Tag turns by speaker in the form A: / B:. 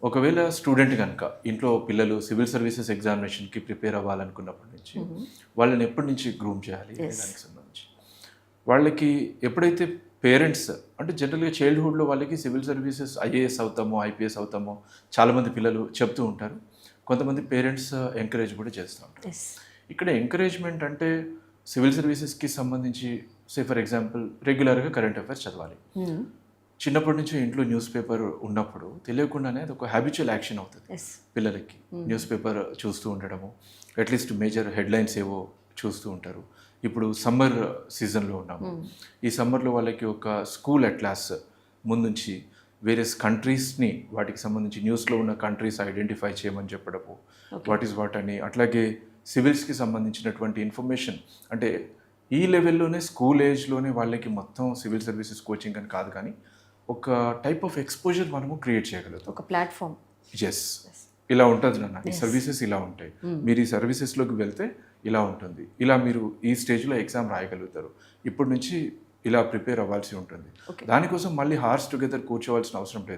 A: ఒకవేళ స్టూడెంట్ కనుక ఇంట్లో పిల్లలు సివిల్ సర్వీసెస్ ఎగ్జామినేషన్కి ప్రిపేర్ అవ్వాలనుకున్నప్పటి నుంచి వాళ్ళని ఎప్పటి నుంచి గ్రూమ్ చేయాలి అనే దానికి సంబంధించి వాళ్ళకి ఎప్పుడైతే పేరెంట్స్ అంటే జనరల్గా చైల్డ్హుడ్లో వాళ్ళకి సివిల్ సర్వీసెస్ ఐఏఎస్ అవుతామో ఐపీఎస్ అవుతామో చాలామంది పిల్లలు చెప్తూ ఉంటారు. కొంతమంది పేరెంట్స్ ఎంకరేజ్ కూడా చేస్తూ ఉంటారు. ఇక్కడ ఎంకరేజ్మెంట్ అంటే సివిల్ సర్వీసెస్కి సంబంధించి ఫర్ ఎగ్జాంపుల్ రెగ్యులర్గా కరెంట్ అఫైర్స్ చదవాలి. చిన్నప్పటి నుంచి ఇంట్లో న్యూస్ పేపర్ ఉన్నప్పుడు తెలియకుండానే అది ఒక హ్యాబిచువల్ యాక్షన్ అవుతుంది పిల్లలకి. న్యూస్ పేపర్ చూస్తూ ఉండడము, అట్లీస్ట్ మేజర్ హెడ్లైన్స్ ఏవో చూస్తూ ఉంటారు. ఇప్పుడు సమ్మర్ సీజన్లో ఉన్నాము. ఈ సమ్మర్లో వాళ్ళకి ఒక స్కూల్ అట్లాస్ ముందుంచి వేరియస్ కంట్రీస్ని వాటికి సంబంధించి న్యూస్లో ఉన్న కంట్రీస్ ఐడెంటిఫై చేయమని చెప్పడము, వాట్ ఈస్ వాట్ అని. అట్లాగే సివిల్స్కి సంబంధించినటువంటి ఇన్ఫర్మేషన్ అంటే ఈ లెవెల్లోనే స్కూల్ ఏజ్లోనే వాళ్ళకి మొత్తం సివిల్ సర్వీసెస్ కోచింగ్ అని కాదు, కానీ ఒక టైప్ ఆఫ్ ఎక్స్పోజర్ మనము క్రియేట్ చేయగలుగుతాం.
B: ఒక ప్లాట్ఫామ్.
A: ఎస్, ఇలా ఉంటుంది నాన్న, ఈ సర్వీసెస్ ఇలా ఉంటాయి, మీరు ఈ సర్వీసెస్లోకి వెళ్తే ఇలా ఉంటుంది, ఇలా మీరు ఈ స్టేజ్లో ఎగ్జామ్ రాయగలుగుతారు, ఇప్పటి నుంచి ఇలా ప్రిపేర్ అవ్వాల్సి ఉంటుంది. దానికోసం మళ్ళీ హార్స్ టుగెదర్ కూర్చోవాల్సిన అవసరం లేదు.